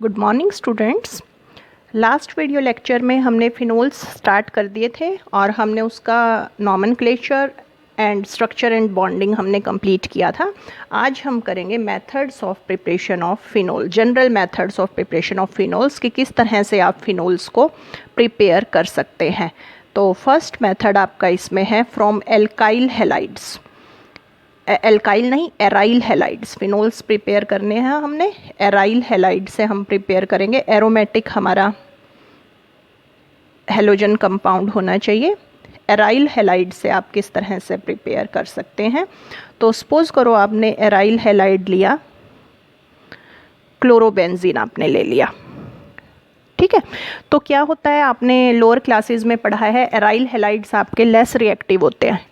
Good morning students. Last video lecture में हमने phenols start कर दिए थे और हमने उसका nomenclature and structure and bonding हमने कंप्लीट किया था। आज हम करेंगे methods of preparation of phenol, general methods of preparation of phenols कि किस तरह से आप फिनोल्स को प्रिपेयर कर सकते हैं। तो फर्स्ट मेथड आपका इसमें है फ्रॉम एल्काइल हैलाइड्स, एल्काइल नहीं एराइल हैलाइड्स। फिनोल्स प्रिपेयर करने हैं हमने, एराइल हैलाइड से हम प्रिपेयर करेंगे। एरोमेटिक हमारा हेलोजन कंपाउंड होना चाहिए। एराइल हैलाइड से आप किस तरह से प्रिपेयर कर सकते हैं। तो सपोज करो आपने एराइल हैलाइड लिया, क्लोरोबेंजीन आपने ले लिया, ठीक है। तो क्या होता है, आपने लोअर क्लासेस में पढ़ा है एराइल हैलाइड्स आपके लेस रिएक्टिव होते हैं,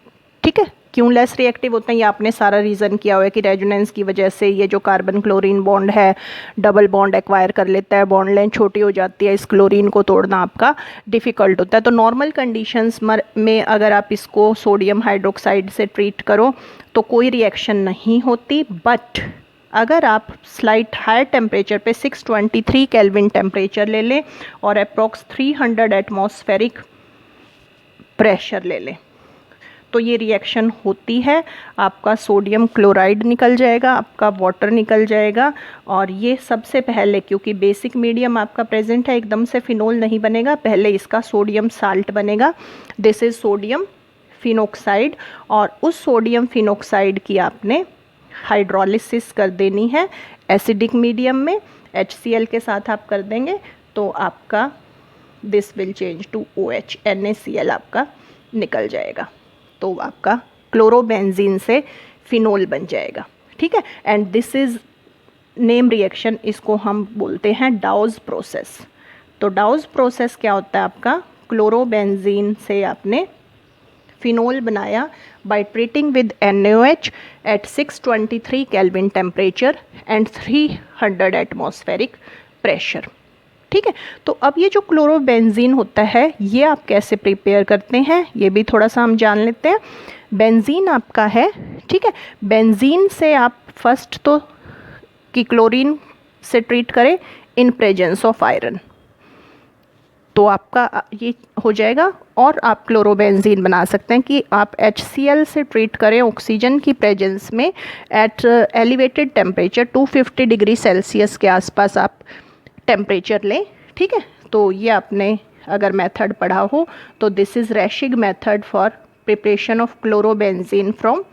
ठीक है। क्यों लेस रिएक्टिव होते हैं, ये आपने सारा रीज़न किया हुआ है कि रेजोनेंस की वजह से ये जो कार्बन क्लोरीन बॉन्ड है डबल बॉन्ड एक्वायर कर लेता है, बॉन्ड लेंथ छोटी हो जाती है, इस क्लोरीन को तोड़ना आपका डिफ़िकल्ट होता है। तो नॉर्मल कंडीशंस में अगर आप इसको सोडियम हाइड्रोक्साइड से ट्रीट करो तो कोई रिएक्शन नहीं होती। बट अगर आप स्लाइट हायर टेम्परेचर पे 623 केल्विन टेम्परेचर ले लें और अप्रॉक्स 300 एटमॉस्फेरिक प्रेशर ले लें तो ये रिएक्शन होती है। आपका सोडियम क्लोराइड निकल जाएगा, आपका वाटर निकल जाएगा। और ये सबसे पहले, क्योंकि बेसिक मीडियम आपका प्रेजेंट है, एकदम से फिनोल नहीं बनेगा, पहले इसका सोडियम साल्ट बनेगा। This is sodium phenoxide. और उस सोडियम फिनोक्साइड की आपने हाइड्रोलिसिस कर देनी है एसिडिक मीडियम में, HCl के साथ आप कर देंगे तो आपका this will change to OH, NaCl आपका निकल जाएगा। तो आपका क्लोरोबेंजीन से फिनोल बन जाएगा, ठीक है। And this is name reaction, इसको हम बोलते हैं डाउज प्रोसेस। तो डाउज प्रोसेस क्या होता है, आपका क्लोरोबेंजीन से आपने फिनोल बनाया by treating with NaOH at 623 kelvin temperature and 300 atmospheric pressure, ठीक है। तो अब ये जो क्लोरोबेंजीन होता है ये आप कैसे प्रिपेयर करते हैं ये भी थोड़ा सा हम जान लेते हैं। बेंजीन आपका है, ठीक है। बेंजीन से आप फर्स्ट तो कि क्लोरीन से ट्रीट करें इन प्रेजेंस ऑफ आयरन, तो आपका ये हो जाएगा। और आप क्लोरोबेंजीन बना सकते हैं कि आप HCl से ट्रीट करें ऑक्सीजन की प्रेजेंस में at elevated temperature 250 degree Celsius के आसपास आप टेम्परेचर लें, ठीक है। तो ये आपने अगर मेथड पढ़ा हो तो this is Raschig method for preparation of chlorobenzene from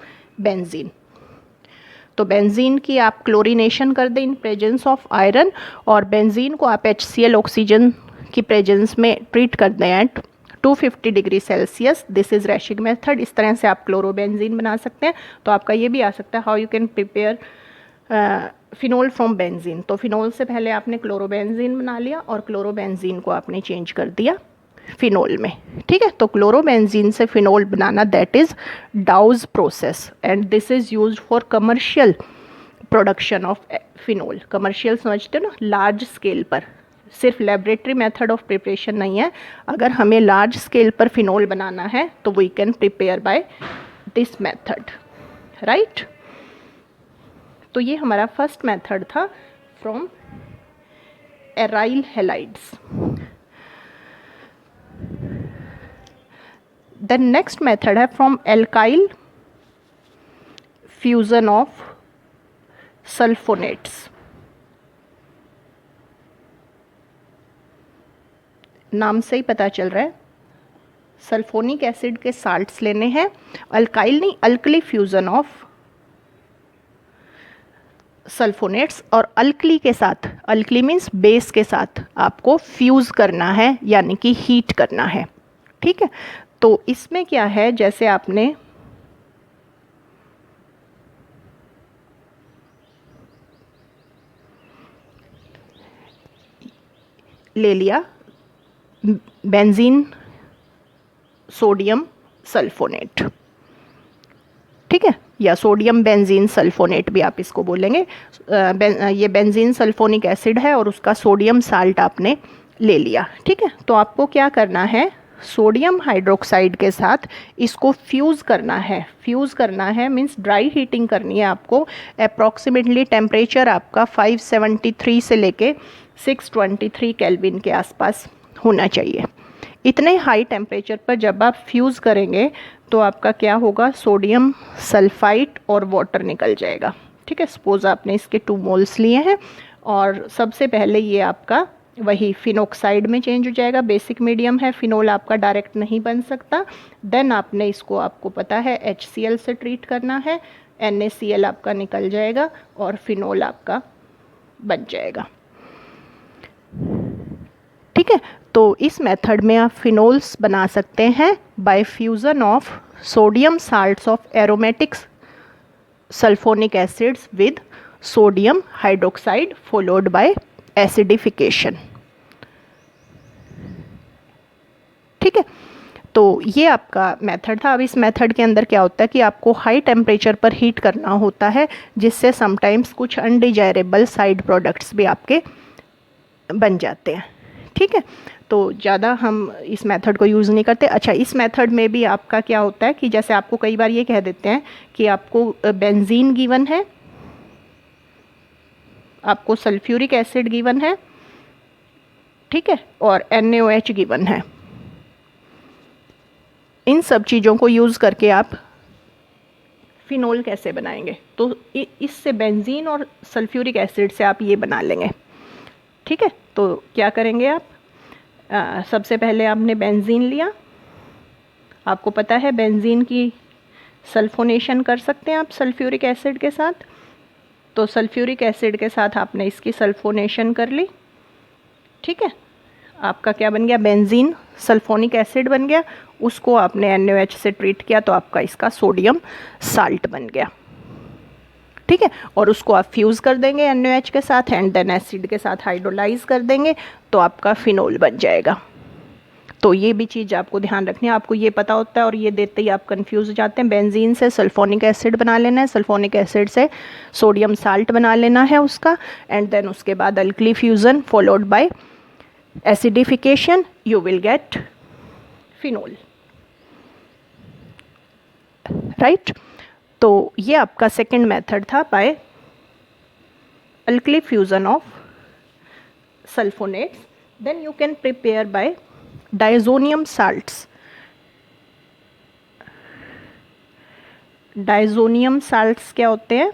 benzene. तो बेंजीन की आप क्लोरीनेशन कर दें इन प्रेजेंस ऑफ आयरन और बेंजीन को आप HCl ऑक्सीजन की प्रेजेंस में ट्रीट कर दें at 250 degree Celsius. This is Raschig method. इस तरह से आप क्लोरोबेंजीन बना सकते हैं। तो आपका ये भी आ सकता है how you can prepare phenol from benzene. तो फिनोल से पहले आपने क्लोरोबेंजीन बना लिया और क्लोरोबेंजीन को आपने चेंज कर दिया फिनोल में, ठीक है। तो क्लोरोबेंजीन से phenol banana that is douse process and this is used for commercial production of phenol. Commercial समझते हो ना, लार्ज स्केल पर, सिर्फ लेबोरेटरी मेथड ऑफ प्रिपरेशन नहीं है। अगर हमें लार्ज स्केल पर फिनोल बनाना है तो we can prepare by this method, right. तो ये हमारा फर्स्ट मेथड था from aryl halides. Then next method है from alkyl fusion of sulphonates. नाम से ही पता चल रहा है सल्फोनिक एसिड के साल्ट्स लेने हैं। अल्काइल नहीं, अल्कली फ्यूजन ऑफ सल्फोनेट्स। और अल्कली के साथ, अल्कली मीन्स बेस के साथ आपको फ्यूज़ करना है यानी कि हीट करना है, ठीक है। तो इसमें क्या है, जैसे आपने ले लिया बेंजीन सोडियम सल्फोनेट, ठीक है, या सोडियम बेंजीन सल्फोनेट भी आप इसको बोलेंगे। ये बेंजीन सल्फोनिक एसिड है और उसका सोडियम साल्ट आपने ले लिया, ठीक है। तो आपको क्या करना है, सोडियम हाइड्रोक्साइड के साथ इसको फ्यूज़ करना है। फ्यूज़ करना है मीन्स ड्राई हीटिंग करनी है आपको। अप्रॉक्सीमेटली टेम्परेचर आपका 573 से लेके 623 केल्विन के आसपास होना चाहिए। इतने हाई टेम्परेचर पर जब आप फ्यूज़ करेंगे तो आपका क्या होगा, सोडियम सल्फाइड और वाटर निकल जाएगा। ठीक है, सपोज आपने इसके 2 मोल्स लिए हैं और सबसे पहले ये आपका वही फिनोक्साइड में चेंज हो जाएगा, बेसिक मीडियम है, फिनोल आपका डायरेक्ट नहीं बन सकता। देन आपने इसको, आपको पता है, HCl से ट्रीट करना है, NaCl आपका निकल जाएगा और फिनोल आपका बन जाएगा। ठीक है, तो इस मेथड में आप फिनोल्स बना सकते हैं by fusion of sodium salts of aromatics sulphonic acids with sodium hydroxide followed by acidification. ठीक है, तो ये आपका मेथड था। अब इस मेथड के अंदर क्या होता है कि आपको हाई टेम्परेचर पर हीट करना होता है, जिससे समटाइम्स कुछ अनडिजायरेबल साइड प्रोडक्ट्स भी आपके बन जाते हैं। ठीक है, तो ज़्यादा हम इस मेथड को यूज़ नहीं करते। अच्छा, इस मेथड में भी आपका क्या होता है कि जैसे आपको कई बार ये कह देते हैं कि आपको बेंजीन गिवन है, आपको सल्फ्यूरिक एसिड गिवन है, ठीक है, और NaOH गिवन है। इन सब चीज़ों को यूज़ करके आप फिनोल कैसे बनाएंगे, तो इससे बेंजीन और सल्फ्यूरिक एसिड से आप ये बना लेंगे। ठीक है, तो क्या करेंगे आप, सबसे पहले आपने बेंजीन लिया, आपको पता है बेंजीन की सल्फोनेशन कर सकते हैं आप सल्फ्यूरिक एसिड के साथ, तो सल्फ्यूरिक एसिड के साथ आपने इसकी सल्फोनेशन कर ली। ठीक है, आपका क्या बन गया, बेंजीन सल्फोनिक एसिड बन गया, उसको आपने NaOH से ट्रीट किया तो आपका इसका सोडियम साल्ट बन गया। ठीक है, और उसको आप फ्यूज़ कर देंगे NaOH के साथ एंड देन एसिड के साथ हाइड्रोलाइज कर देंगे तो आपका फिनोल बन जाएगा। तो ये भी चीज़ आपको ध्यान रखनी है, आपको ये पता होता है और ये देते ही आप कंफ्यूज हो जाते हैं। बेंजीन से सल्फोनिक एसिड बना लेना है, सल्फोनिक एसिड से सोडियम साल्ट बना लेना है उसका, एंड देन उसके बाद alkali fusion followed by acidification, you will get phenol. Right, तो ये आपका सेकेंड मेथड था by alkali fusion of sulphonates. Then you can prepare by diazonium salts. Diazonium salts क्या होते हैं,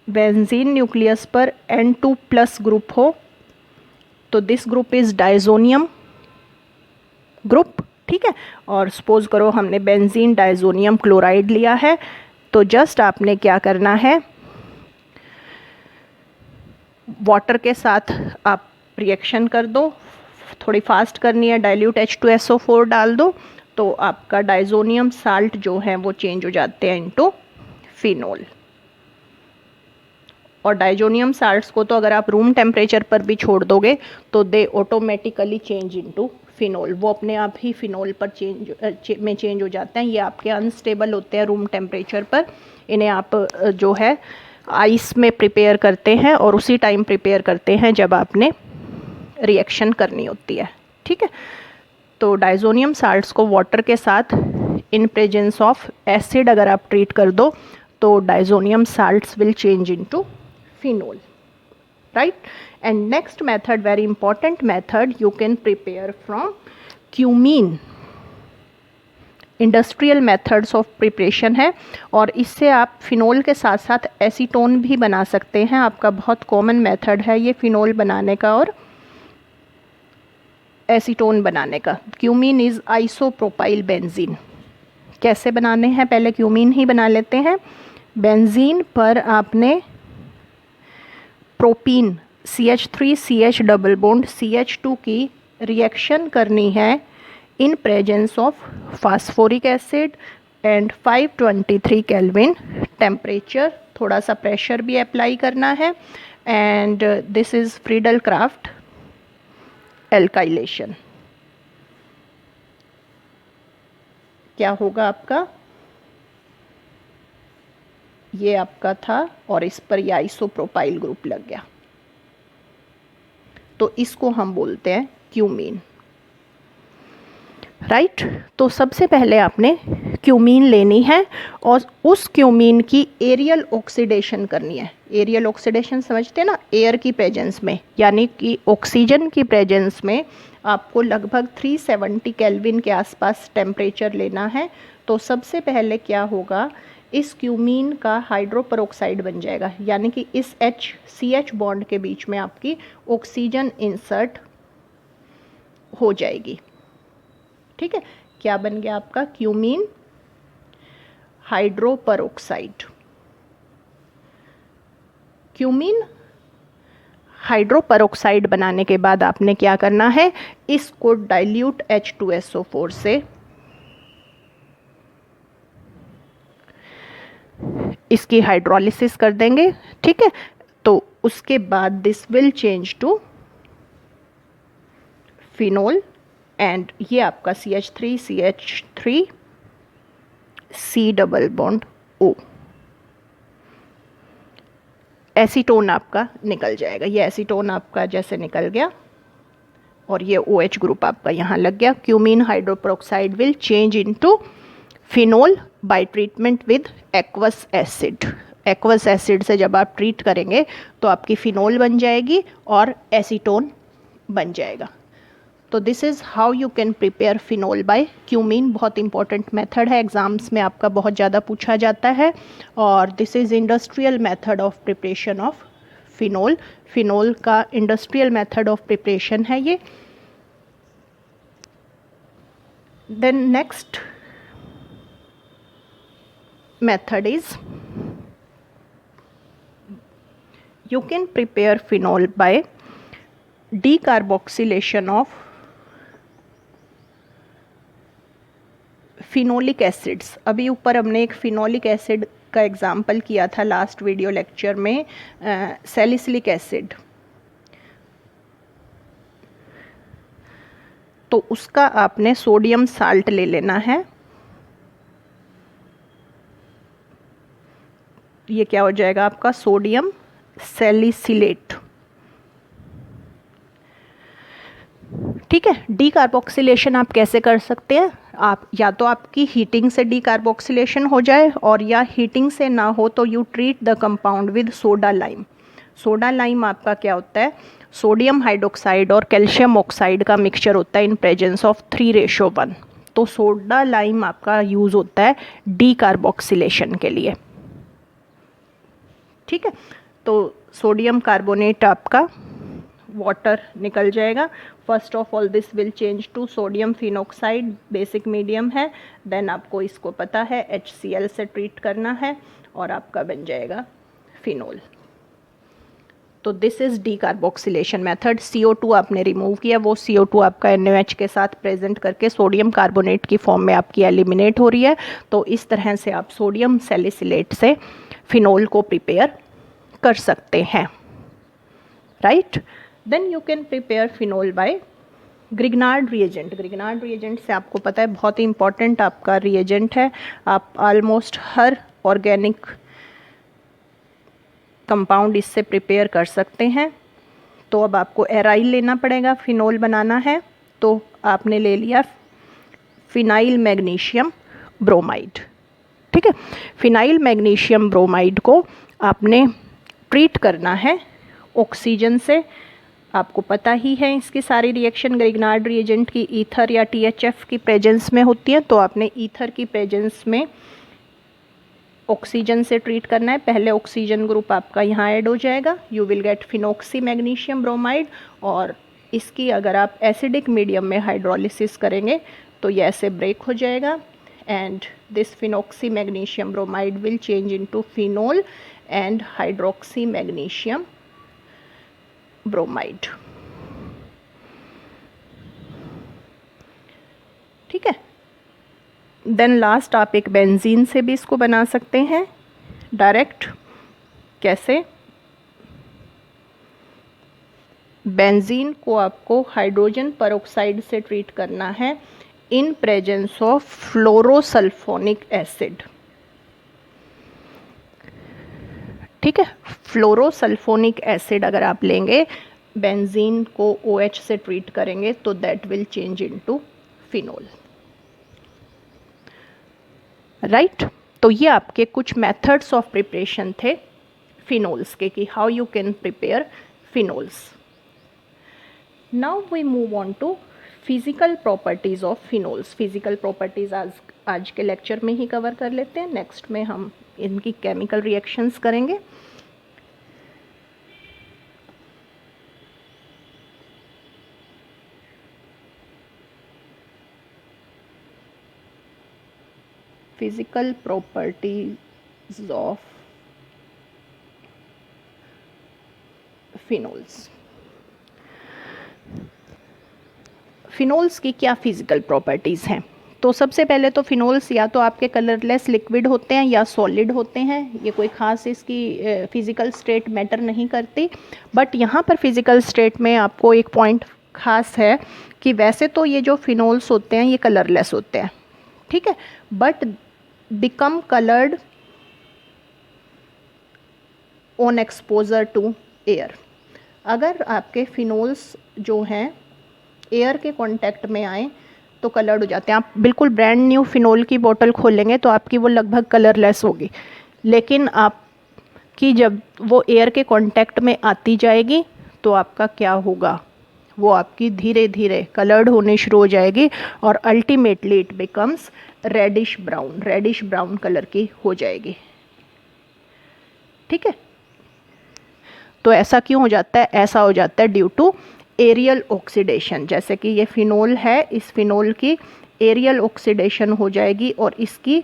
बेंजीन न्यूक्लियस पर N2+ ग्रुप हो तो this group is diazonium group. ठीक है, और सपोज करो हमने बेंजीन डायज़ोनियम क्लोराइड लिया है, तो जस्ट आपने क्या करना है, वाटर के साथ आप रिएक्शन कर दो, थोड़ी फास्ट करनी है, डाइल्यूट H2SO4 डाल दो, तो आपका डायज़ोनियम साल्ट जो है वो चेंज हो जाते हैं इनटू फिनोल। और डायज़ोनियम साल्ट्स को तो अगर आप रूम टेम्परेचर पर भी छोड़ दोगे तो दे ऑटोमेटिकली चेंज इनटू फिनोल, वो अपने आप ही फिनोल पर चेंज हो जाते हैं। ये आपके अनस्टेबल होते हैं रूम टेम्परेचर पर, इन्हें आप जो है आइस में प्रिपेयर करते हैं और उसी टाइम प्रिपेयर करते हैं जब आपने रिएक्शन करनी होती है। ठीक है, तो डायज़ोनियम साल्ट्स को वाटर के साथ इन प्रेजेंस ऑफ एसिड अगर आप ट्रीट कर दो तो diazonium salts will change into phenol. right, and next method, very important method, you can prepare from cumene. Industrial methods of preparation है और इससे आप फिनोल के साथ साथ एसीटोन भी बना सकते हैं। आपका बहुत कॉमन मेथड है ये फिनोल बनाने का और एसीटोन बनाने का। Cumene is isopropyl benzene. कैसे बनाने हैं, पहले क्यूमीन ही बना लेते हैं। बेंजीन पर आपने propene CH3CH double bond CH2 की रिएक्शन करनी है इन presence of phosphoric acid and 523 kelvin temperature. थोड़ा सा प्रेशर भी अप्लाई करना है and this is Friedel craft alkylation. क्या होगा आपका, ये आपका था और इस पर यह आइसोप्रोपाइल ग्रुप लग गया, तो इसको हम बोलते हैं क्यूमीन। राइट, तो सबसे पहले आपने क्यूमीन लेनी है और उस क्यूमीन की एरियल ऑक्सीडेशन करनी है। एरियल ऑक्सीडेशन समझते हैं ना, एयर की प्रेजेंस में, यानी कि ऑक्सीजन की प्रेजेंस में आपको लगभग 370 केल्विन के आसपास टेम्परेचर लेना है। तो सबसे पहले क्या होगा, इस क्यूमीन का हाइड्रोपरऑक्साइड बन जाएगा, यानी कि इस HCH बॉन्ड के बीच में आपकी ऑक्सीजन इंसर्ट हो जाएगी। ठीक है, क्या बन गया आपका क्यूमीन हाइड्रोपरऑक्साइड। क्यूमीन हाइड्रोपरऑक्साइड बनाने के बाद आपने क्या करना है, इसको डाइल्यूट H2SO4 से इसकी हाइड्रोलिसिस कर देंगे। ठीक है, तो उसके बाद this will change to phenol and ये आपका CH3CH3 C double bond O, acetone आपका निकल जाएगा। ये एसीटोन आपका जैसे निकल गया और ये OH ग्रुप आपका यहाँ लग गया। Cumene hydroperoxide will change into phenol by treatment with aqueous acid. Aqueous acid से जब आप ट्रीट करेंगे तो आपकी फिनोल बन जाएगी और एसीटोन बन जाएगा। तो this is how you can prepare phenol by cumene. बहुत इंपॉर्टेंट मेथड है, एग्जाम्स में आपका बहुत ज़्यादा पूछा जाता है। और this is industrial method of preparation of phenol. Phenol का इंडस्ट्रियल मेथड ऑफ प्रिपरेशन है ये। Then next method is you can prepare phenol by decarboxylation of phenolic acids। अभी ऊपर हमने एक phenolic acid का एग्जाम्पल किया था लास्ट वीडियो लेक्चर में, सैलिसिलिक एसिड। तो उसका आपने सोडियम साल्ट ले लेना है। ये क्या हो जाएगा आपका सोडियम सैलिसिलेट। ठीक है, डीकार्बोक्सिलेशन आप कैसे कर सकते हैं, आप या तो आपकी हीटिंग से डीकार्बोक्सिलेशन हो जाए और या हीटिंग से ना हो तो you treat the compound with soda lime. Soda lime आपका क्या होता है, सोडियम हाइड्रोक्साइड और कैल्शियम ऑक्साइड का मिक्सचर होता है इन प्रेजेंस ऑफ 3:1। तो सोडा लाइम आपका यूज़ होता है डीकार्बोक्सिलेशन के लिए। ठीक है, तो सोडियम कार्बोनेट आपका वाटर निकल जाएगा। First of all this will change to sodium phenoxide, basic medium है। देन आपको इसको पता है HCl से ट्रीट करना है और आपका बन जाएगा फिनोल। तो this is decarboxylation method. CO2 आपने रिमूव किया, वो CO2 आपका NaOH के साथ प्रेजेंट करके सोडियम कार्बोनेट की फॉर्म में आपकी एलिमिनेट हो रही है। तो इस तरह से आप सोडियम सैलिसिलेट से फिनोल को प्रिपेयर कर सकते हैं, right. Then you can prepare phenol by Grignard reagent. Grignard reagent से आपको पता है बहुत ही इंपॉर्टेंट आपका रिएजेंट है। आप ऑलमोस्ट हर ऑर्गेनिक कंपाउंड इससे प्रिपेयर कर सकते हैं। तो अब आपको एराइल लेना पड़ेगा, फिनोल बनाना है। तो आपने ले लिया फिनाइल मैग्नीशियम ब्रोमाइड। ठीक है, फिनाइल मैग्नीशियम ब्रोमाइड को आपने ट्रीट करना है ऑक्सीजन से। आपको पता ही है इसकी सारी रिएक्शन ग्रिग्नार्ड रिएजेंट की ईथर या THF की प्रेजेंस में होती है। तो आपने ईथर की प्रेजेंस में ऑक्सीजन से ट्रीट करना है। पहले ऑक्सीजन ग्रुप आपका यहाँ ऐड हो जाएगा, you will gate phenoxy magnesium bromide. और इसकी अगर आप एसिडिक मीडियम में हाइड्रोलिसिस करेंगे तो ये ऐसे ब्रेक हो जाएगा and this phenoxy magnesium bromide will change into phenol and hydroxy magnesium bromide। ठीक है, देन लास्ट आप एक बेंजीन से भी इसको बना सकते हैं डायरेक्ट। कैसे, बेंजीन को आपको हाइड्रोजन परऑक्साइड से ट्रीट करना है इन प्रेजेंस ऑफ फ्लोरोसल्फोनिक एसिड। ठीक है, फ्लोरोसल्फोनिक एसिड अगर आप लेंगे, बेंजीन को OH से ट्रीट करेंगे तो that will change into phenol. Right. तो ये आपके कुछ मेथड्स ऑफ प्रिपरेशन थे फिनोल्स के, कि how you can prepare phenols. Now we move on to physical properties of phenols. Physical properties आज के लेक्चर में ही कवर कर लेते हैं, नेक्स्ट में हम इनकी केमिकल रिएक्शंस करेंगे। Physical properties of phenols. Phenols की क्या फिजिकल प्रॉपर्टीज़ हैं? तो सबसे पहले तो फिनोल्स या तो आपके कलरलेस लिक्विड होते हैं या सॉलिड होते हैं। ये कोई ख़ास इसकी फिज़िकल स्टेट मैटर नहीं करती, बट यहाँ पर फिज़िकल स्टेट में आपको एक पॉइंट ख़ास है कि वैसे तो ये जो फिनोल्स होते हैं ये कलरलेस होते हैं, ठीक है, but become coloured on exposure to air. अगर आपके फिनोल्स जो हैं एयर के कांटेक्ट में आए तो कलर्ड हो जाते हैं। आप बिल्कुल ब्रांड न्यू फिनोल की बोतल खोलेंगे तो आपकी वो लगभग कलरलेस होगी, लेकिन आपकी जब वो एयर के कांटेक्ट में आती जाएगी तो आपका क्या होगा, वो आपकी धीरे धीरे कलर्ड होने शुरू हो जाएगी और ultimately it becomes reddish brown colour की हो जाएगी, ठीक है। तो ऐसा क्यों हो जाता है? ऐसा हो जाता है ड्यू टू एरियल ऑक्सीडेशन। जैसे कि ये फिनोल है, इस फिनोल की एरियल ऑक्सीडेशन हो जाएगी और इसकी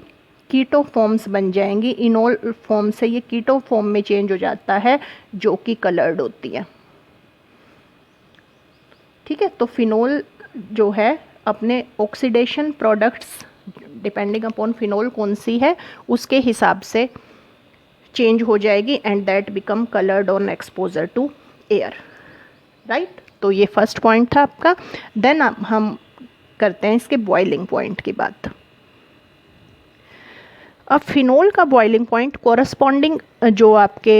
कीटो फॉर्म्स बन जाएंगी। इनोल फॉर्म से ये कीटो फॉर्म में चेंज हो जाता है जो कि कलर्ड होती है, ठीक है। तो फिनोल जो है अपने oxidation products depending upon phenol कौन सी है उसके हिसाब से चेंज हो जाएगी and that become coloured on exposure to air, right. तो ये फर्स्ट पॉइंट था आपका। देन हम करते हैं इसके बॉइलिंग पॉइंट की बात। अब फिनोल का बॉइलिंग पॉइंट कोरस्पॉन्डिंग जो आपके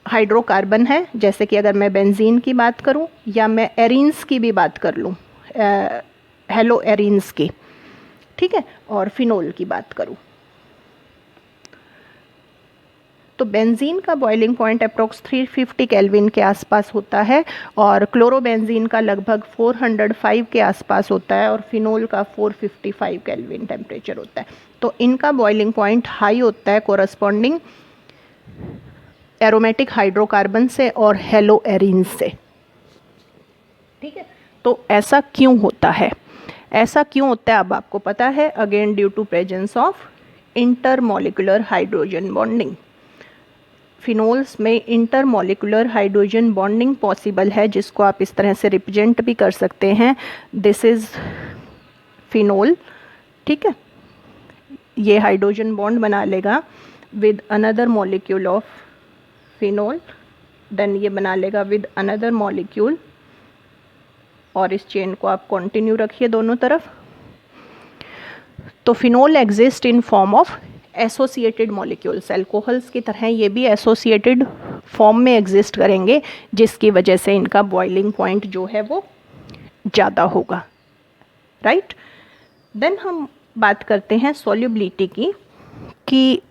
हाइड्रोकार्बन है, जैसे कि अगर मैं बेंजीन की बात करूं या मैं एरीन्स की भी बात कर लूं, हेलो एरीन्स की, ठीक है, और फिनोल की बात करूं तो बेंजीन का बॉइलिंग पॉइंट अप्रोक्स 350 केल्विन के आसपास होता है और क्लोरोबेंजीन का लगभग 405 के आसपास होता है और फिनोल का 455 केल्विन टेम्परेचर होता है। तो इनका बॉइलिंग पॉइंट हाई होता है कोरस्पॉन्डिंग एरोमेटिक हाइड्रोकार्बन से और हेलो एरीन से, ठीक है। तो ऐसा क्यों होता है? ऐसा क्यों होता है अब आपको पता है, again due to presence of intermolecular hydrogen bonding. Phenols में इंटरमॉलिक्यूलर हाइड्रोजन बॉन्डिंग पॉसिबल है, जिसको आप इस तरह से रिप्रेजेंट भी कर सकते हैं, दिस इज़ फिनोल, ठीक है। ये हाइड्रोजन बॉन्ड बना लेगा with another molecule of phenol, then ये बना लेगा विद अनदर मॉलिक्यूल और इस चेन को आप कंटिन्यू रखिए दोनों तरफ। तो phenol exist in form of associated molecules, alcohols की तरह ये भी एसोसिएटेड फॉर्म में एग्जिस्ट करेंगे, जिसकी वजह से इनका बॉइलिंग पॉइंट जो है वो ज़्यादा होगा, राइट। देन हम बात करते हैं सॉल्युबिलिटी की, कि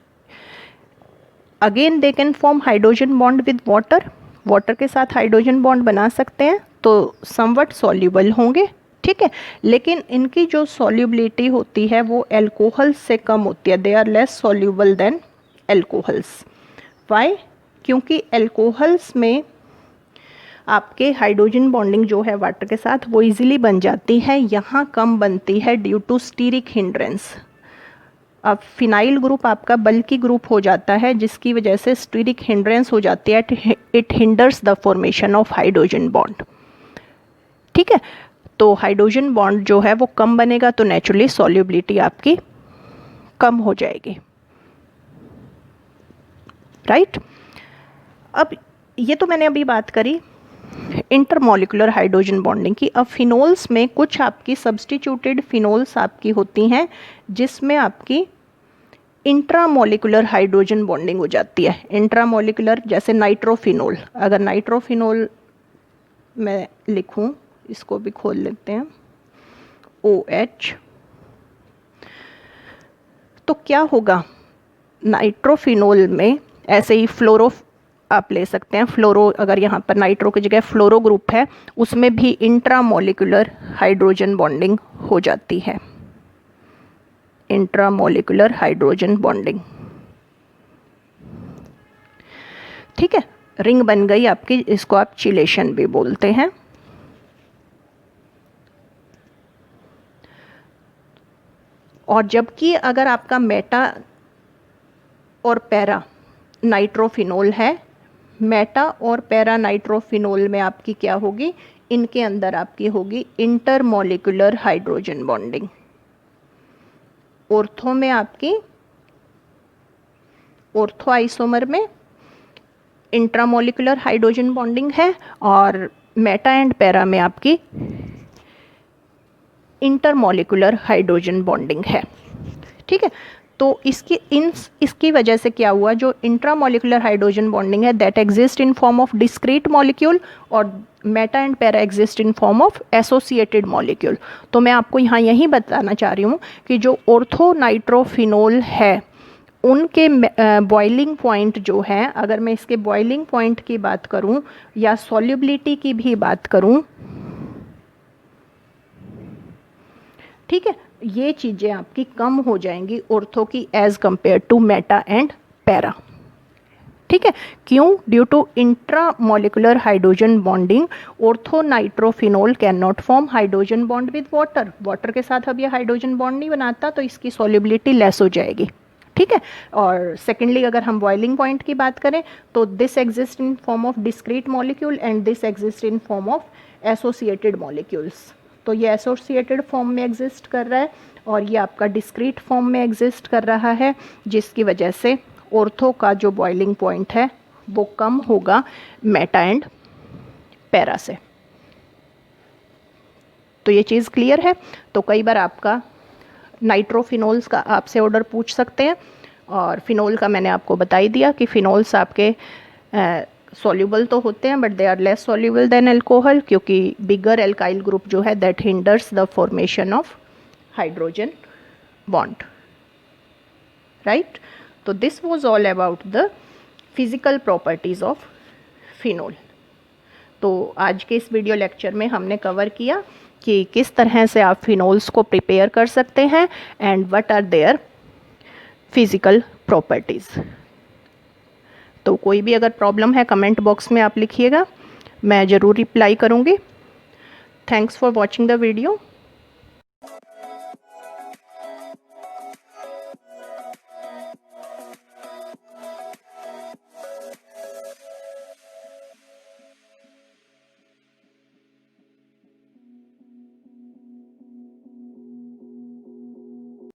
again they can form hydrogen bond with water, water के साथ हाइड्रोजन बॉन्ड बना सकते हैं, तो समवट सॉल्युबल होंगे, ठीक है। लेकिन इनकी जो सॉल्युबिलिटी होती है वो एल्कोहल्स से कम होती है, they are less soluble than alcohols. Why? क्योंकि एल्कोहल्स में आपके हाइड्रोजन बॉन्डिंग जो है वाटर के साथ वो इजीली बन जाती है, यहाँ कम बनती है ड्यू टू स्टीरिक हिंड्रेंस। अब फिनाइल ग्रुप आपका बल्की ग्रुप हो जाता है, जिसकी वजह से स्टीरिक हिंड्रेंस हो जाती है, it hinders the formation of hydrogen bond, ठीक है। तो हाइड्रोजन बॉन्ड जो है वो कम बनेगा तो नेचुरली सॉल्युबिलिटी आपकी कम हो जाएगी, राइट। अब ये तो मैंने अभी बात करी इंटरमॉलिक्यूलर हाइड्रोजन बॉन्डिंग की। अब फिनोल्स में कुछ आपकी सब्स्टिट्यूटेड फिनोल्स आपकी होती हैं जिसमें आपकी इंट्रामॉलिक्यूलर हाइड्रोजन बॉन्डिंग हो जाती है। इंट्रामॉलिक्यूलर जैसे नाइट्रोफिनोल, अगर नाइट्रोफिनोल मैं लिखूं, इसको भी खोल लेते हैं, OH, तो क्या होगा, नाइट्रोफिनोल में ऐसे ही फ्लोरो आप ले सकते हैं, फ्लोरो, अगर यहाँ पर नाइट्रो की जगह फ्लोरो ग्रुप है, उसमें भी इंट्रामोलिकुलर हाइड्रोजन बॉन्डिंग हो जाती है, इंट्रामोलिकुलर हाइड्रोजन बॉन्डिंग। ठीक है, रिंग बन गई आपकी, इसको आप चिलेशन भी बोलते हैं। और जबकि अगर आपका मेटा और पैरा नाइट्रोफिनोल है, मेटा और पैरा नाइट्रोफिनोल में आपकी क्या होगी, इनके अंदर आपकी होगी इंटरमोलिकुलर हाइड्रोजन बॉन्डिंग। ऑर्थो में आपकी, ऑर्थो आइसोमर में इंट्रामोलिकुलर हाइड्रोजन बॉन्डिंग है, और मेटा एंड पैरा में आपकी इंटरमोलिकुलर हाइड्रोजन बॉन्डिंग है। ठीक है, तो इसकी वजह से क्या हुआ, जो इंट्रामोलिकुलर हाइड्रोजन बॉन्डिंग है that exist in form of discrete molecule, और meta and para exist in form of associated molecule. तो मैं आपको यहाँ यही बताना चाह रही हूँ कि जो ऑर्थो नाइट्रोफिनोल है उनके बॉइलिंग पॉइंट जो है, अगर मैं इसके बॉइलिंग पॉइंट की बात करूं या सॉल्युबिलिटी की भी बात करूं, ठीक है, ये चीज़ें आपकी कम हो जाएंगी ऑर्थो की as compare to meta and para. ठीक है, क्यों, due to intramolecular hydrogen bonding ortho nitrophenol can not form hydrogen bond with water, water के साथ अब ये हाइड्रोजन बॉन्ड नहीं बनाता, तो इसकी सॉल्युबिलिटी लेस हो जाएगी। ठीक है, और सेकेंडली अगर हम बॉइलिंग पॉइंट की बात करें तो this exist in form of discrete molecule and this exist in form of associated molecules. तो ये एसोसिएटेड फॉर्म में एग्जिस्ट कर रहा है और ये आपका डिस्क्रीट फॉर्म में एग्जिस्ट कर रहा है, जिसकी वजह से ऑर्थो का जो बॉइलिंग पॉइंट है वो कम होगा मेटा एंड पैरा से। तो ये चीज़ क्लियर है। तो कई बार आपका नाइट्रोफिनोल्स का आपसे ऑर्डर पूछ सकते हैं, और फिनोल का मैंने आपको बता ही दिया कि फिनोल्स आपके सॉल्युबल तो होते हैं but they are less soluble than alcohol, क्योंकि बिगर एल्काइल ग्रुप जो है that hinders the formation of hydrogen bond, right. तो this was all about the physical properties of phenol. तो आज के इस वीडियो लेक्चर में हमने कवर किया कि किस तरह से आप फिनोल्स को प्रिपेयर कर सकते हैं and what are their physical properties. तो कोई भी अगर प्रॉब्लम है कमेंट बॉक्स में आप लिखिएगा, मैं ज़रूर रिप्लाई करूँगी। Thanks for watching the video.